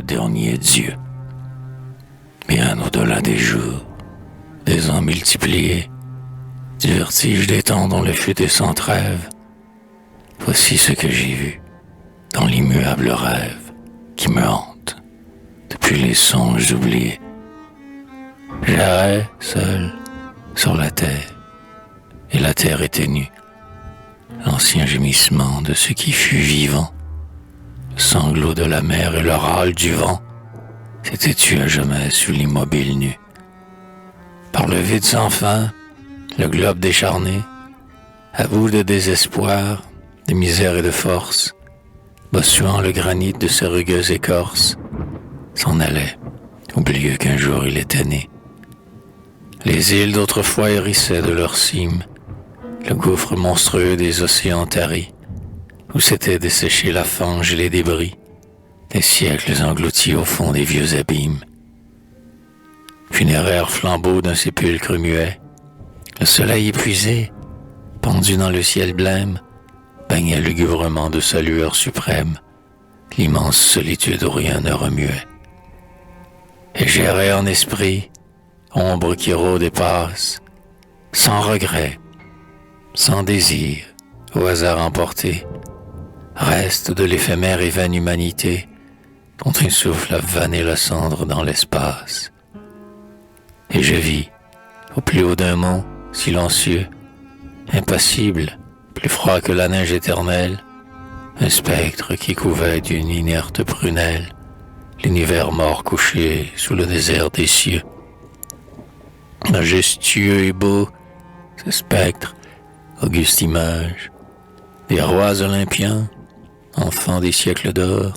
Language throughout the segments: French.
dernier Dieu. Bien au-delà des jours, des ans multipliés, du vertige des temps dont le fut est sans trêve, voici ce que j'ai vu dans l'immuable rêve qui me hante depuis les songes oubliés. J'errais seul sur la terre, et la terre était nue. L'ancien gémissement de ce qui fut vivant, le sanglot de la mer et le râle du vent, s'étaient tués à jamais sous l'immobile nu. Par le vide sans fin, le globe décharné, à bout de désespoir, de misère et de force, bossuant le granit de ses rugueuses écorces, s'en allait, oublieux qu'un jour il était né. Les îles d'autrefois hérissaient de leurs cimes, le gouffre monstrueux des océans taris, où s'étaient desséchés la fange et les débris, des siècles engloutis au fond des vieux abîmes. Funéraire flambeau d'un sépulcre muet, le soleil épuisé, pendu dans le ciel blême, baignait lugubrement de sa lueur suprême l'immense solitude où rien ne remuait. Et j'errais en esprit, ombre qui rôde et passe, sans regret, sans désir, au hasard emporté, reste de l'éphémère et vaine humanité dont un souffle a vanné la cendre dans l'espace. Et je vis, au plus haut d'un mont, silencieux, impassible, plus froid que la neige éternelle, un spectre qui couvait d'une inerte prunelle l'univers mort couché sous le désert des cieux. Majestueux et beau, ce spectre, auguste image, des rois olympiens, enfants des siècles d'or,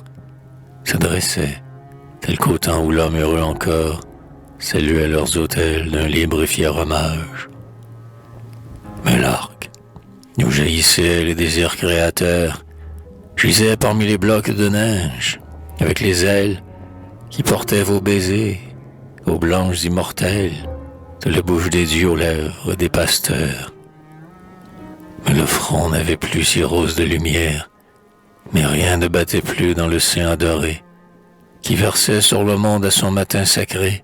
se dressaient, tel qu'au temps où l'homme heureux encore saluait leurs autels d'un libre et fier hommage. Mais l'arc, d'où jaillissaient les désirs créateurs, gisait parmi les blocs de neige, avec les ailes qui portaient vos baisers, aux blanches immortelles, de la bouche des dieux aux lèvres des pasteurs. Mais le front n'avait plus si rose de lumière, mais rien ne battait plus dans le sein adoré, qui versait sur le monde à son matin sacré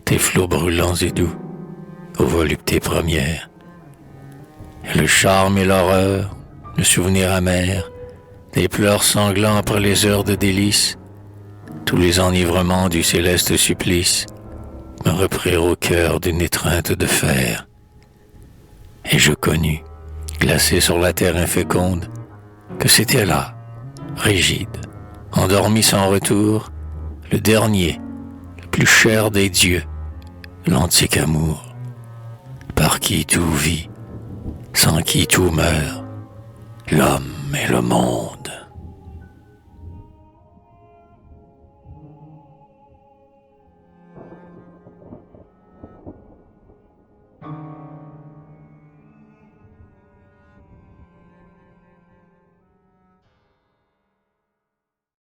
tes flots brûlants et doux, aux voluptés premières. Et le charme et l'horreur, le souvenir amer, des pleurs sanglants après les heures de délices, tous les enivrements du céleste supplice, me reprirent au cœur d'une étreinte de fer. Et je connus, glacé sur la terre inféconde, que c'était là, rigide, endormi sans retour, le dernier, le plus cher des dieux, l'antique amour, par qui tout vit, sans qui tout meurt, l'homme et le monde.